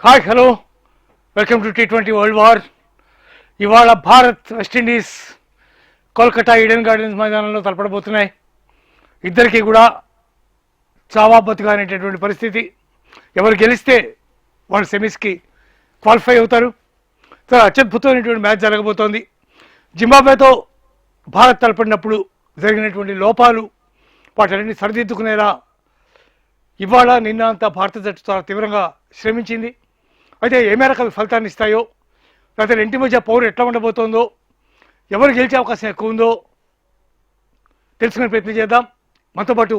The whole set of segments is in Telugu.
Hi hello welcome to T20 world war. ఇవాళ Bharat West Indies Kolkata Eden Gardens మైదానంలో తలపడబోతున్నాయి. ఇద్దరికి కూడా చావా బతుగా అనేటటువంటి పరిస్థితి. ఎవరు గెలిస్తే వాళ్ళు సెమీస్కి క్వాలిఫై అవుతారు. చాలా అత్యద్భుతమైనటువంటి మ్యాచ్ జరగబోతోంది. జింబాబ్వేతో భారత్ తలపడినప్పుడు జరిగినటువంటి లోపాలు వాటన్నింటినీ సరిదిద్దుకునేలా ఇవాళ నిన్న అంతా భారత జట్టు చాలా తీవ్రంగా శ్రమించింది. అయితే ఏ మేరకు అవి ఫలితాన్ని ఇస్తాయో, లేకపోతే ఇంటి మధ్య పౌరు ఎట్లా ఉండబోతోందో, ఎవరు గెలిచే అవకాశం ఎక్కువ ఉందో తెలుసుకునే ప్రయత్నం చేద్దాం. మనతో పాటు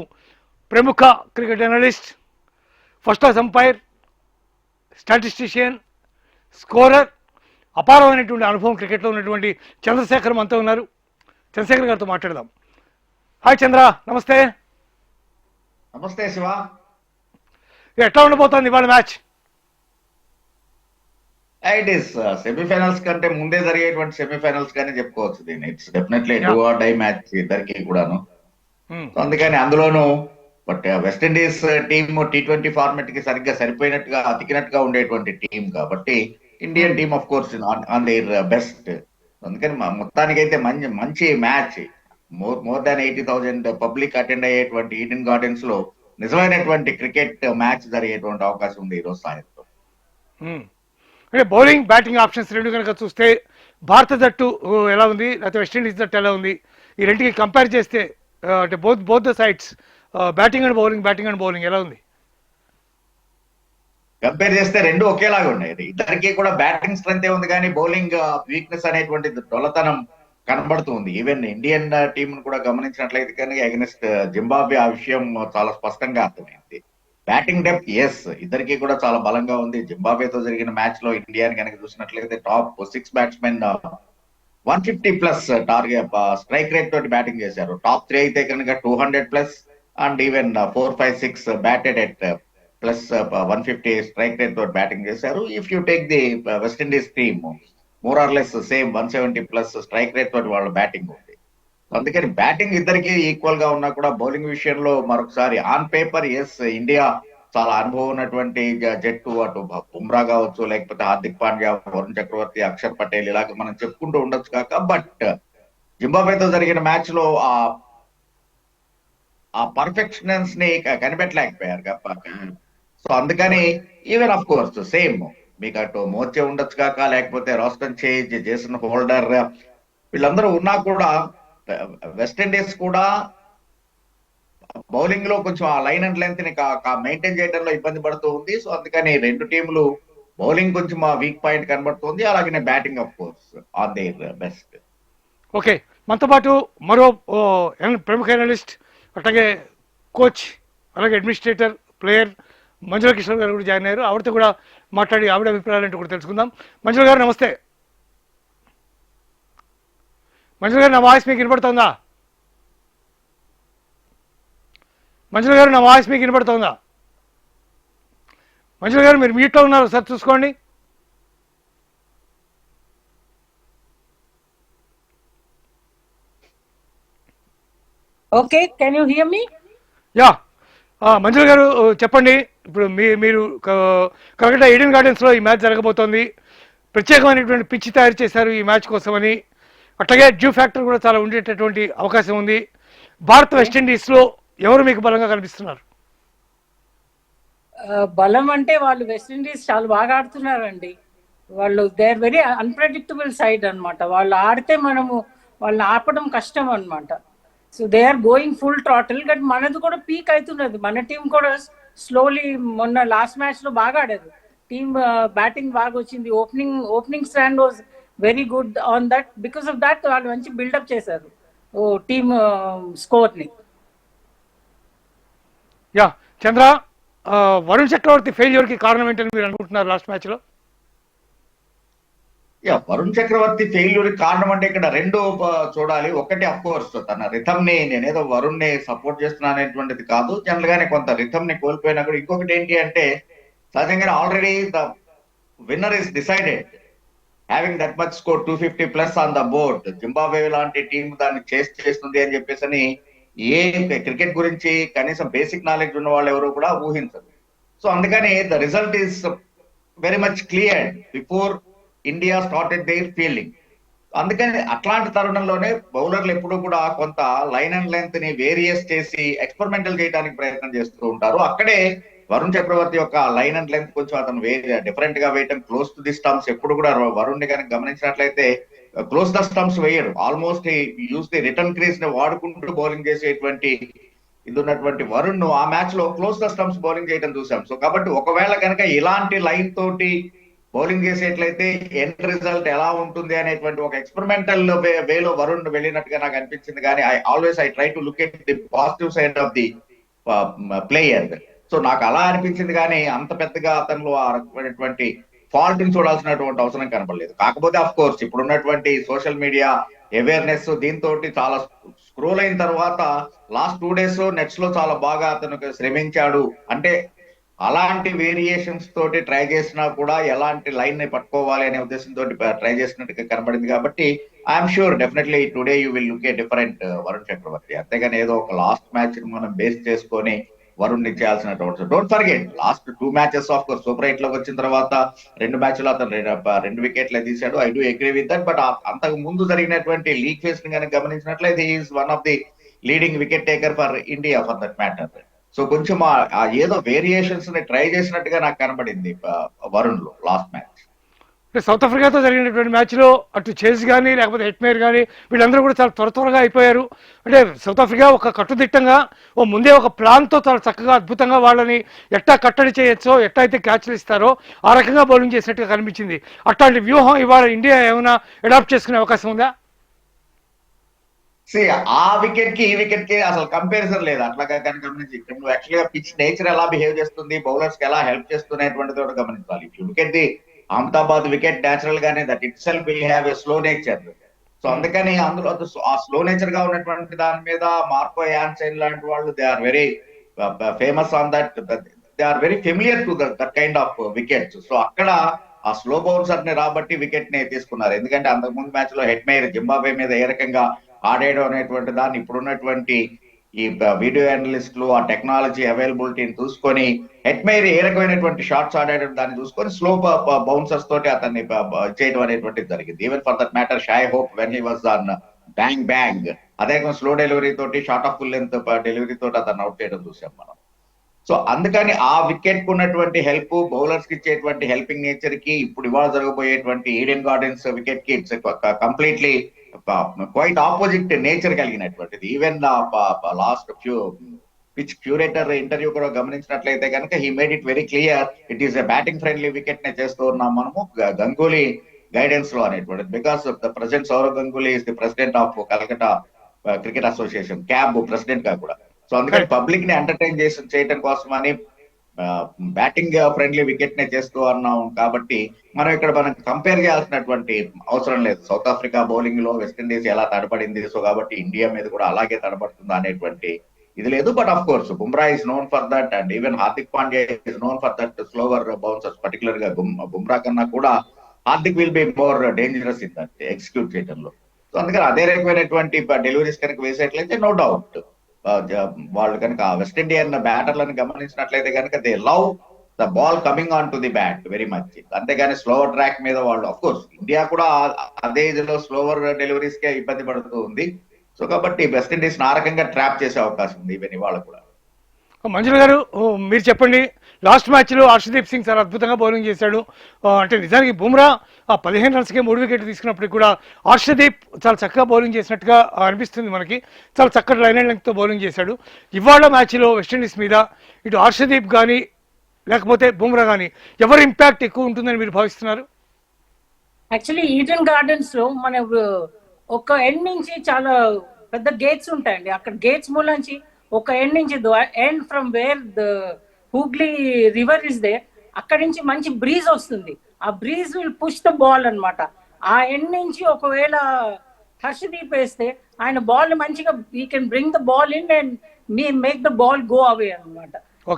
ప్రముఖ cricket analyst, first class umpire, statistician, scorer, అపారమైనటువంటి అనుభవం క్రికెట్లో ఉన్నటువంటి చంద్రశేఖర్ మనతో ఉన్నారు. చంద్రశేఖర్ గారితో మాట్లాడదాం. హాయ్ చంద్ర, నమస్తే. నమస్తే శివ. ఎట్లా ఉండబోతోంది ఇవాళ మ్యాచ్? ఇట్ ఈస్ సెమీఫైనల్స్ కంటే ముందే జరిగేటువంటి సెమీఫైనల్స్ గానే చెప్పుకోవచ్చు దీన్ని. It's definitely do or die match ఇద్దరికి కూడాను. అందుకని అందులోనూ but West Indies team T20 format కి సరిగ్గా సరిపోయినట్టుగా అతికినట్టుగా ఉండేటువంటి టీం కాబట్టి Indian team of course on their best. అందుకని మొత్తానికైతే మంచి match. More than 80,000 public attend అయ్యేటువంటి ఈడెన్ గార్డెన్స్ లో నిజమైనటువంటి క్రికెట్ మ్యాచ్ జరిగేటువంటి అవకాశం ఉంది ఈ రోజు సాయంత్రం. అంటే బౌలింగ్ బ్యాటింగ్ ఆప్షన్స్ రెండు కనుక చూస్తే భారత జట్టు ఎలా ఉంది, లేకపోతే వెస్టిండీస్ జట్టు ఎలా ఉంది, ఈ రెండుకి కంపేర్ చేస్తే అంటే both the sides batting and bowling ఎలా ఉంది? కంపేర్ చేస్తే రెండు ఒకేలాగా ఉన్నాయి. ఇద్దరికి కూడా బ్యాటింగ్ స్ట్రెంత్ ఉంది కానీ బౌలింగ్ వీక్నెస్ అనేటువంటి డొల్లతనం కనబడుతుంది. ఈవెన్ ఇండియన్ టీమ్ కూడా గమనించినట్లయితే కనుక అగెన్స్ట్ జింబాబ్వే ఆ విషయం చాలా స్పష్టంగా అర్థమైంది. బ్యాటింగ్ డెప్త్ ఇద్దరికి కూడా చాలా బలంగా ఉంది. జింబాబ్వేతో జరిగిన మ్యాచ్ లో ఇండియాని కనుక చూసినట్లయితే top 6 batsmen 150+ target strike rate తోటి బ్యాటింగ్ చేశారు. టాప్ 3 అయితే కనుక 200+ and even 4, 5, 6 batted at plus 150 strike rate తోటి బ్యాటింగ్ చేశారు. If you take the West Indies team more or less same 170+ strike rate తోటి వాళ్ళ బ్యాటింగ్ ఉంది. అందుకని బ్యాటింగ్ ఇద్దరికి ఈక్వల్ గా ఉన్నా కూడా బౌలింగ్ విషయంలో మరొకసారి ఆన్ పేపర్ ఇండియా చాలా అనుభవం ఉన్నటువంటి జట్టు. అటు బుమ్రా కావచ్చు, లేకపోతే హార్దిక్ పాండ్యా, వరుణ్ చక్రవర్తి, అక్షర్ పటేల్ ఇలాగ మనం చెప్పుకుంటూ ఉండొచ్చు కాక, బట్ జింబాబ్వేతో జరిగిన మ్యాచ్ లో ఆ పర్ఫెక్షనెన్స్ ని కనిపెట్టలేకపోయారు. సో అందుకని ఈవెన్ ఆఫ్ కోర్స్ సేమ్ మీకు అటు మోర్చే ఉండొచ్చు కాక, లేకపోతే రోస్టన్ చేంజ్, జేసన్ హోల్డర్ వీళ్ళందరూ ఉన్నా కూడా వెస్టిండీస్ కూడా బౌలింగ్ లో కొంచెం ఆ లైన్ అండ్ లెంత్ ని మెయింటైన్ చేయడంలో ఇబ్బంది పడుతూ ఉంది. సో అందుకని రెండు టీంలు బౌలింగ్ కొంచెం ఆ వీక్ పాయింట్ కనబడుతుంది, అలాగే batting of course on their best. Okay, మనతో పాటు మరో ప్రముఖ అనలిస్ట్, అట్లాగే కోచ్, అలాగే అడ్మినిస్ట్రేటర్, ప్లేయర్ మంజుల కిషోర్ గారు కూడా జాయిన్ అయ్యారు. ఆవిడతో కూడా మాట్లాడి ఆవిడ అభిప్రాయాలంటూ కూడా తెలుసుకుందాం. మంజుల గారు నమస్తే. మంజుల గారు, నా వాయిస్ మీకు వినపడుతుందా? మంజుల గారు, నా వాయిస్ మీకు వినపడుతుందా? మంజుల గారు, మీరు మీట్లో ఉన్నారు సార్, చూసుకోండి. Okay, can you hear me? Yeah, Manjula గారు చెప్పండి. ఇప్పుడు మీరు కలకత్తా ఈడెన్ గార్డెన్స్లో ఈ మ్యాచ్ జరగబోతోంది. ప్రత్యేకమైనటువంటి పిచ్ తయారు చేశారు ఈ మ్యాచ్ కోసమని. అట్లాగే డ్యూ ఫ్యాక్టర్ కూడా చాలా ఉండేటటువంటి అవకాశం ఉంది. భారత్ వెస్టిండీస్లో ఎవరు మీకు బలంగా కనిపిస్తున్నారు? బలం అంటే వాళ్ళు వెస్టిండీస్ చాలా బాగా ఆడుతున్నారండి. వాళ్ళు they are very unpredictable side అనమాట. వాళ్ళు ఆడితే మనము వాళ్ళని ఆపడం కష్టం అనమాట. So they are going full throttle. But మనది కూడా పీక్ అవుతున్నది. మన టీం కూడా స్లోలీ మొన్న లాస్ట్ మ్యాచ్ లో బాగా ఆడారు. టీమ్ బ్యాటింగ్ బాగా వచ్చింది. Opening stand was very good on that. Because of that వాళ్ళు మంచి బిల్డప్ చేశారు టీమ్ స్కోర్ ని. యా, చంద్ర, వరుణ్ చక్రవర్తి ఫెయిల్యూర్ కి కారణం ఏంటని మీరు అనుకుంటున్నారు లాస్ట్ మ్యాచ్ లో? వరుణ్ చక్రవర్తి ఫెయిల్యూర్ కారణం అంటే ఇక్కడ రెండు చూడాలి. ఒకటి అఫ్ కోర్స్ తన రిథమ్ ని, నేనేదో వరుణ్ ని సపోర్ట్ చేస్తున్నా అనేటువంటిది కాదు, జనరల్ గానే కొంత రిథమ్ ని కోల్పోయినా కూడా. ఇంకొకటి ఏంటి అంటే సహజంగానే already the winner is decided, having that much score 250+ on the board. Zimbabwe లాంటి టీం దాన్ని చేస్తుంది అని చెప్పేసి ఏ క్రికెట్ గురించి కనీసం బేసిక్ నాలెడ్జ్ ఉన్న వాళ్ళు ఎవరు కూడా ఊహించరు. సో అందుకని the result is very much clear before India started their fielding. అందుకని అట్లాంటి తరుణంలోనే బౌలర్లు ఎప్పుడూ కూడా కొంత లైన్ అండ్ లెంత్ ని వేరియస్ చేసి ఎక్స్పెరిమెంటల్ చేయడానికి ప్రయత్నం చేస్తూ ఉంటారు. అక్కడే వరుణ్ చక్రవర్తి యొక్క లైన్ అండ్ లెంత్ కొంచెం అతను డిఫరెంట్ గా వేయటం, క్లోజ్ టు ది స్టంప్స్. ఎప్పుడు కూడా వరుణ్ ని కనుక గమనించినట్లయితే క్లోజ్ ద స్టంప్స్ వేయడు, almost use the return crease ని వాడుకుంటూ బౌలింగ్ చేసేటువంటి ఇది ఉన్నటువంటి వరుణ్ ను ఆ మ్యాచ్ లో క్లోజ్ ద స్టంప్స్ బౌలింగ్ చేయడం చూసాం. సో కాబట్టి ఒకవేళ కనుక ఇలాంటి లైన్ తోటి బౌలింగ్ చేసేట్లయితే ఎండ్ రిజల్ట్ ఎలా ఉంటుంది అనేటువంటి ఒక ఎక్స్పెరిమెంటల్ వేలో వరుణ్ వెళ్ళినట్టుగా నాకు అనిపించింది. కానీ I try to look at the positive side of the player. So నాకు అలా అనిపించింది, కానీ అంత పెద్దగా అతనిలో ఆ రకమైనటువంటి ఫాల్ట్ ని చూడాల్సినటువంటి అవసరం కనపడలేదు. కాకపోతే అఫ్ కోర్స్ ఇప్పుడున్నటువంటి సోషల్ మీడియా అవేర్నెస్ దీంతో చాలా స్క్రోల్ అయిన తర్వాత లాస్ట్ 2 days నెట్స్ లో చాలా బాగా అతను శ్రమించాడు. అంటే అలాంటి వేరియేషన్స్ తోటి ట్రై చేసినా కూడా ఎలాంటి లైన్ ని పట్టుకోవాలి అనే ఉద్దేశంతో ట్రై చేసినట్టుగా కనబడింది. కాబట్టి I'm sure definitely today you will look a different Varun Chakravarthy. అంతేగాని ఏదో ఒక లాస్ట్ మ్యాచ్ మనం బేస్ చేసుకొని వరుణ్ ని చేయాల్సినటువంటి, don't forget last 2 matches of course super 8 లోకి వచ్చిన తర్వాత 2 matches అతను 2 వికెట్లు తీశాడు. I do agree with that. But అంతకు ముందు జరిగినటువంటి లీగ్ ఫేస్ ని కనుక గమనించినట్లయితే is one of the leading wicket taker for India for that matter. So కొంచెం ఏదో వేరియేషన్స్ ని ట్రై చేసినట్టుగా నాకు కనబడింది వరుణ్ లో లాస్ట్ మ్యాచ్. సౌత్ ఆఫ్రికాతో జరిగినటువంటి మ్యాచ్లో అటు చేజ్ కానీ లేకపోతే హెట్మేర్ కానీ వీళ్ళందరూ కూడా చాలా త్వరగా అయిపోయారు. అంటే సౌత్ ఆఫ్రికా ఒక కట్టుదిట్టంగా ముందే ఒక ప్లాన్తో చాలా చక్కగా అద్భుతంగా వాళ్ళని ఎట్టా కట్టడి చేయొచ్చో, ఎట్టా అయితే క్యాచ్లు ఇస్తారో ఆ రకంగా బౌలింగ్ చేసినట్టుగా కనిపించింది. అట్లాంటి వ్యూహం ఇవాళ ఇండియా ఏమైనా అడాప్ట్ చేసుకునే అవకాశం ఉందా? ఆ వికెట్ కి ఈ వికెట్ కి అసలు కంపారిజన్ లేదు. అట్లాగా కనుక గమనించి నువ్వు యాక్చువల్ గా పిచ్ నేచర్ ఎలా బిహేవ్ చేస్తుంది, బౌలర్స్ కి ఎలా హెల్ప్ చేస్తున్నటువంటిది కూడా గమనించాలి. If you look at the Ahmedabad wicket natural గానే that itself will have a slow nature. So అందుకని అందులో ఆ స్లో నేచర్ గా ఉన్నటువంటి దాని మీద మార్కో యాన్సెన్ లాంటి వాళ్ళు they are very famous on that, they are very familiar to that kind of wickets. So అక్కడ ఆ స్లో బౌన్సర్ ని రాబట్టి వికెట్ ని తీసుకున్నారు. ఎందుకంటే అంతకుముందు మ్యాచ్ లో హెట్మేర్ జింబాబ్వే మీద ఏ రకంగా ఆడేయడం అనేటువంటి దాన్ని ఇప్పుడున్నటువంటి ఈ వీడియో అనలిస్టులు ఆ టెక్నాలజీ అవైలబిలిటీని చూసుకొని హెట్మేర్ ఏ రకమైనటువంటి షాట్స్ ఆడేయడం దాన్ని చూసుకొని స్లో బౌన్సర్స్ తోటి అతన్ని చేయడం అనేటువంటిది జరిగింది. Even for that matter షాయ్ hope when he was on bang bang అదే స్లో డెలివరీ తోటి short of full length delivery తోటి అతన్ని అవుట్ చేయడం చూసాం మనం. సో అందుకని ఆ వికెట్ కు ఉన్నటువంటి హెల్ప్, బౌలర్స్ కి ఇచ్చేటువంటి హెల్పింగ్ నేచర్ కి ఇప్పుడు ఇవాళ జరగబోయేటువంటి ఈడెన్ గార్డెన్స్ వికెట్ కి it's completely quite opposite nature కలిగినటువంటిది. Even last pitch curator interview కూడా గమనించినట్లయితే కనుక he made it very clear it is a batting friendly wicket నే చేస్తూ ఉన్నాం మనము గంగూలీ గైడెన్స్ లో అనేటువంటిది. Because the president Sourav Ganguly is the president of Calcutta cricket association, CAB president గా కూడా. సో అందుకని పబ్లిక్ ని ఎంటర్టైన్ చేయడం కోసం అని బ్యాటింగ్ ఫ్రెండ్లీ వికెట్ నే చేస్తూ అన్నాం. కాబట్టి మనం కంపేర్ చేయాల్సినటువంటి అవసరం లేదు. సౌత్ ఆఫ్రికా బౌలింగ్ లో వెస్టిండీస్ ఎలా తడబడింది, సో కాబట్టి ఇండియా మీద కూడా అలాగే తడబడుతుందా అనేటువంటి ఇది లేదు. But of course Bumrah is known for that and even Hardik Pandya is known for that slower bouncers. Particular గా బుమ్రా కన్నా కూడా Hardik will be more dangerous in that execute చేయడంలో. సో అందుకని అదే రకమైనటువంటి డెలివరీస్ కనుక వేసేట్లయితే నో డౌట్ వాళ్ళు కనుక వెస్ట్ ఇండియన్ బ్యాటర్లను గమనించినట్లయితే కనుక they love the ball coming on to the bat very much. అంతేగాని స్లోవర్ ట్రాక్ మీద వాళ్ళు అఫ్ కోర్స్ ఇండియా కూడా అదే ఇదిలో స్లోవర్ డెలివరీస్ కే ఇబ్బంది పడుతూ ఉంది. సో కాబట్టి వెస్ట్ ఇండీస్ ఆ రకంగా ట్రాప్ చేసే అవకాశం ఉంది ఈవెన్ ఇవాళ కూడా. మంజుల గారు మీరు చెప్పండి, లాస్ట్ మ్యాచ్లో హర్షదీప్ సింగ్ చాలా అద్భుతంగా బౌలింగ్ చేశాడు. అంటే నిజానికి బుమ్రా ఆ 15 runsకే 3 వికెట్లు తీసుకున్నప్పటికీ కూడా హర్షదీప్ చాలా చక్కగా బౌలింగ్ చేసినట్టుగా అనిపిస్తుంది మనకి. చాలా చక్కటి లైన్ అండ్ లెంగ్త్తో బౌలింగ్ చేశాడు. ఇవాళ మ్యాచ్లో వెస్టిండీస్ మీద ఇటు హర్షదీప్ కానీ లేకపోతే బుమ్రా కానీ ఎవరి ఇంపాక్ట్ ఎక్కువ ఉంటుందని మీరు భావిస్తున్నారు? యాక్చువల్లీ ఈడెన్ గార్డెన్స్ లో మన ఒక ఎండ్ నుంచి చాలా పెద్ద గేట్స్ ఉంటాయండి. అక్కడ గేట్స్ మూలంచి ఒక ఎండ్ నుంచి end from where the Hooghly river is they, అక్కడి నుంచి మంచి బ్రీజ్ వస్తుంది. ఆ breeze will push the ball అనమాట. ఆ ఎండ్ నుంచి ఒకవేళ హర్షదీప్ వేస్తే ఆయన బాల్ మంచిగా we can bring the ball in and make the ball go away అనమాట.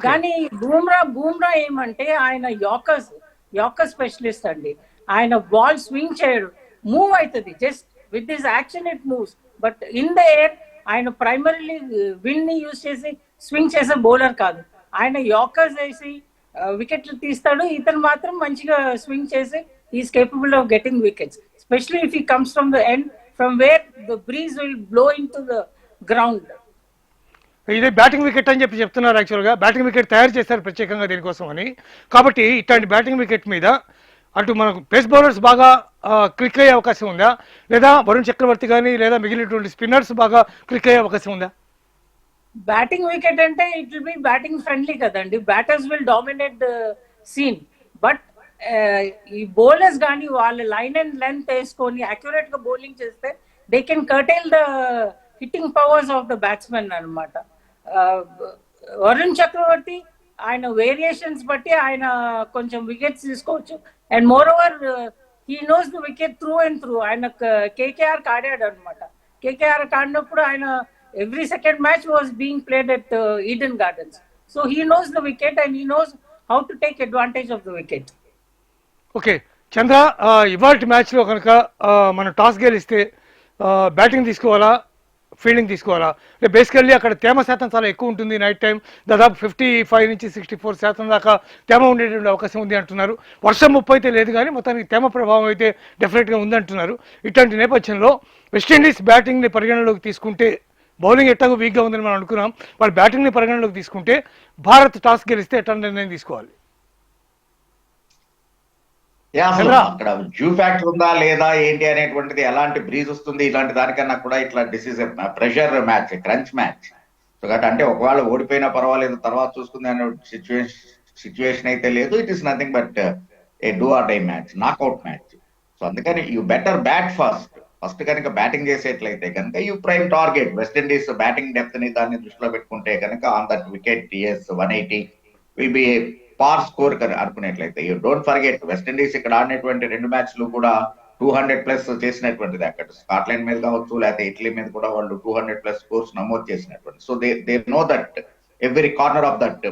కానీ బూమ్రా ఏమంటే ఆయన యార్కర్ స్పెషలిస్ట్ అండి. ఆయన బాల్ స్వింగ్ చేయడు, మూవ్ అవుతుంది. Just with this action it moves, but in the air ఆయన ప్రైమరీలీ విండ్ ని యూజ్ చేసి స్వింగ్ చేసే బౌలర్ కాదు. ఆయన యార్కర్స్ వేసి వికెట్లు తీస్తాడు. ఇతను మాత్రం మంచిగా స్వింగ్ చేసి is capable of getting wickets, especially if he comes from the end from where the breeze will blow in to the ground. ఇదే బ్యాటింగ్ వికెట్ అని చెప్పి చెప్తున్నారు. యాక్చువల్గా బ్యాటింగ్ వికెట్ తయారు చేస్తారు ప్రత్యేకంగా దీనికోసం అని. కాబట్టి ఇట్లాంటి బ్యాటింగ్ వికెట్ మీద అటు మనకు పేస్ బౌలర్స్ బాగా క్లిక్ అయ్యే అవకాశం ఉందా, లేదా వరుణ్ చక్రవర్తి కానీ లేదా మిగిలినటువంటి స్పిన్నర్స్ బాగా క్లిక్ అయ్యే అవకాశం ఉందా? బ్యాటింగ్ వికెట్ అంటే it will be batting friendly కదండి, batters will dominate the scene. But ఈ బౌలర్స్ కానీ వాళ్ళ లైన్ అండ్ లెంత్ వేసుకొని అక్యురేట్ గా బౌలింగ్ చేస్తే they can curtail the hitting powers of the batsmen అనమాట. వరుణ్ చక్రవర్తి ఆయన వేరియేషన్స్ బట్టి ఆయన కొంచెం వికెట్స్ తీసుకోవచ్చు. And moreover he knows the wicket through and through. ఆయన కేకేఆర్ ఆడాడు అనమాట. కేకేఆర్ ఆడినప్పుడు ఆయన every second match was being played at Eden Gardens. So he knows the wicket and he knows how to take advantage of the wicket. Okay Chandra, ఇవాల్టి మ్యాచ్లో కనుక మనం టాస్ గెలిస్తే బ్యాటింగ్ తీసుకోవాలా, ఫీల్డింగ్ తీసుకోవాలా? బేసికల్లీ అక్కడ తేమ శాతం చాలా ఎక్కువ ఉంటుంది. నైట్ టైం దాదాపు 55 నుంచి 64% దాకా తేమ ఉండేటువంటి అవకాశం ఉంది అంటున్నారు. వర్షం ముప్పు అయితే లేదు, కానీ మొత్తానికి తేమ ప్రభావం అయితే డెఫినెట్గా ఉందంటున్నారు. ఇట్లాంటి నేపథ్యంలో వెస్టిండీస్ బ్యాటింగ్ని పరిగణనలోకి తీసుకుంటే, బౌలింగ్ ఎట్లాగో వీక్గా ఉందని మనం అనుకున్నాం, వాళ్ళు బ్యాటింగ్ని పరిగణనలోకి తీసుకుంటే భారత్ టాస్ గెలిస్తే ఎట్లా నిర్ణయం తీసుకోవాలి? అక్కడ జ్యూ ఫ్యాక్టర్ ఉందా లేదా ఏంటి అనేటువంటిది, ఎలాంటి బ్రీజ్ వస్తుంది, ఇలాంటి దానికన్నా కూడా ఇట్లా disease pressure match, crunch match. So కాబట్టి అంటే ఒకవేళ ఓడిపోయినా పర్వాలేదు తర్వాత చూసుకుంది అనే సిచ్యువేషన్ అయితే లేదు. It is nothing but a do or die match, knockout match. So అందుకని యూ బెటర్ బ్యాట్ ఫస్ట్ కనుక బ్యాటింగ్ చేసేట్లయితే కనుక you prime target. West Indies batting depth ని దాన్ని దృష్టిలో పెట్టుకుంటే కనుక ఆన్ దట్ వికెట్ టిఎస్ 180 విల్ బి పార్ స్కోర్ అనుకునేట్లయితే. యూ డోంట్ ఫర్గెట్ వెస్టిండీస్ ఇక్కడ ఆడినటువంటి 2 మ్యాచ్లు కూడా 200+ చేసినటువంటిది. అక్కడ స్కాట్లాండ్ మీద కావచ్చు లేకపోతే ఇటలీ మీద కూడా వాళ్ళు 200+ స్కోర్స్ నమోదు చేసినటువంటి. So they know that every corner of that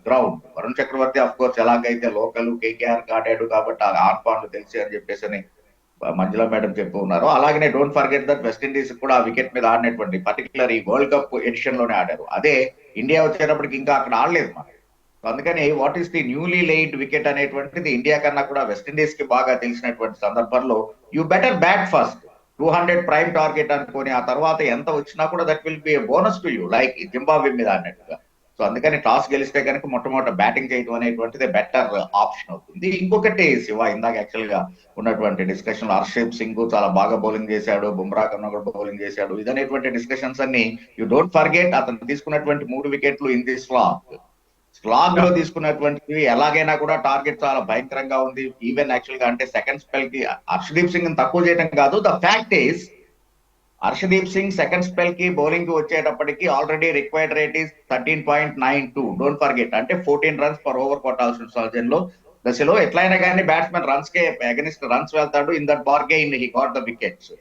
ground. Varun Chakravarthy of course ఎలాగైతే లోకల్ కేకేఆర్ ఆడాడు కాబట్టి ఆర్పాన్లు తెలిసి అని చెప్పేసి అని మంజులా మేడం చెప్పి ఉన్నారు. అలాగనే డోంట్ ఫర్గెట్ దట్ వెస్టిండీస్ కూడా ఆ వికెట్ మీద ఆడినటువంటి పర్టికులర్ ఈ వరల్డ్ కప్ ఎడిషన్ లోనే ఆడారు. అదే ఇండియా వచ్చేటప్పటికి ఇంకా అక్కడ ఆడలేదు మనం. అందుకని what is the newly laid wicket అనేటువంటిది ఇండియా కన్నా కూడా వెస్టిండీస్ కి బాగా తెలిసినటువంటి సందర్భంలో you better bat first, 200 prime target అనుకొని ఆ తర్వాత ఎంత వచ్చినా కూడా that will be bonus to you, like Zimbabwe మీద అన్నట్టుగా. సో అందుకని టాస్ గెలిస్తే కనుక మొట్టమొదటి బ్యాటింగ్ చేయడం అనేటువంటిది బెటర్ ఆప్షన్ అవుతుంది. ఇంకొకటి శివ, ఇందాక యాక్చువల్ గా ఉన్నటువంటి డిస్కషన్ లో హర్షదీప్ సింగ్ చాలా బాగా బౌలింగ్ చేశాడు, బుమ్రా కన్నా కూడా బౌలింగ్ చేశాడు, ఇదనేటువంటి డిస్కషన్స్ అన్ని యూ డోంట్ ఫర్గెట్ అతను తీసుకున్నటువంటి 3 వికెట్లు ఇన్ ది స్లాగ్ లో తీసుకున్నటువంటివి ఎలాగైనా కూడా టార్గెట్ చాలా భయంకరంగా ఉంది. ఈవెన్ యాక్చువల్ గా అంటే సెకండ్ స్పెల్ కి హర్షదీప్ సింగ్ తక్కువ చేయడం కాదు, the fact is Harshdeep Singh second spell కి బౌలింగ్ కి వచ్చేటప్పటికి already required rate is 13.92. Don't forget అంటే 14 runs per over కొట్టాల్సిన సహజంలో దశలో ఎట్లయినా కానీ బ్యాట్స్మెన్ రన్స్ కే అగెనిస్ట్ రన్స్ వెళ్తాడు. In that bargain he got the wickets.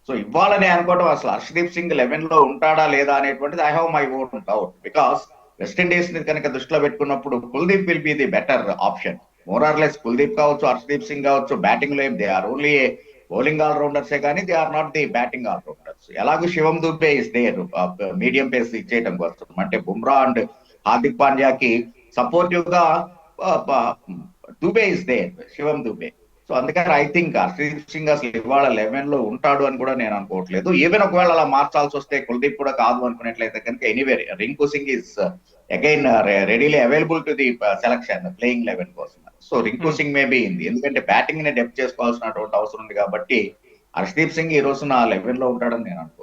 So ఇవ్వాలని అనుకోవడం అసలు హర్షదీప్ సింగ్ 11 లో ఉంటాడా లేదా అనేటువంటిది I have my own doubt. Because West Indies ని కనుక దృష్టిలో పెట్టుకున్నప్పుడు Kuldeep will be the better option. More or less Kuldeep కావచ్చు, హర్షదీప్ సింగ్ కావచ్చు, బ్యాటింగ్ లో దే ఆర్ ఓన్లీ బౌలింగ్ ఆల్రౌండర్సే కానీ they are not the batting allrounders. ఎలాగో Shivam Dube is there medium pace ఇచ్చేయడం కోసం. అంటే బుమ్రా అండ్ హార్దిక్ పాండ్యాకి సపోర్టివ్ గా Dube is there, Shivam Dube. So అందుకని ఐ థింక్ హర్షదీప్ సింగ్ అసలు ఇవాళ 11 లో ఉంటాడు అని కూడా నేను అనుకోవట్లేదు. ఈవెన్ ఒకవేళ అలా మార్చాల్సి వస్తే కుల్దీప్ కూడా కాదు అనుకున్నట్లయితే కనుక anyway Rinku Singh is again readily available to the selection playing 11 కోసం. So Rinku Singh may be ఇంది, ఎందుకంటే బ్యాటింగ్ ని డెప్త్ చేసుకోవాల్సినటువంటి అవసరం ఉంది కాబట్టి హర్షదీప్ సింగ్ ఈ రోజున 11 లో ఉంటాడని నేను అనుకో.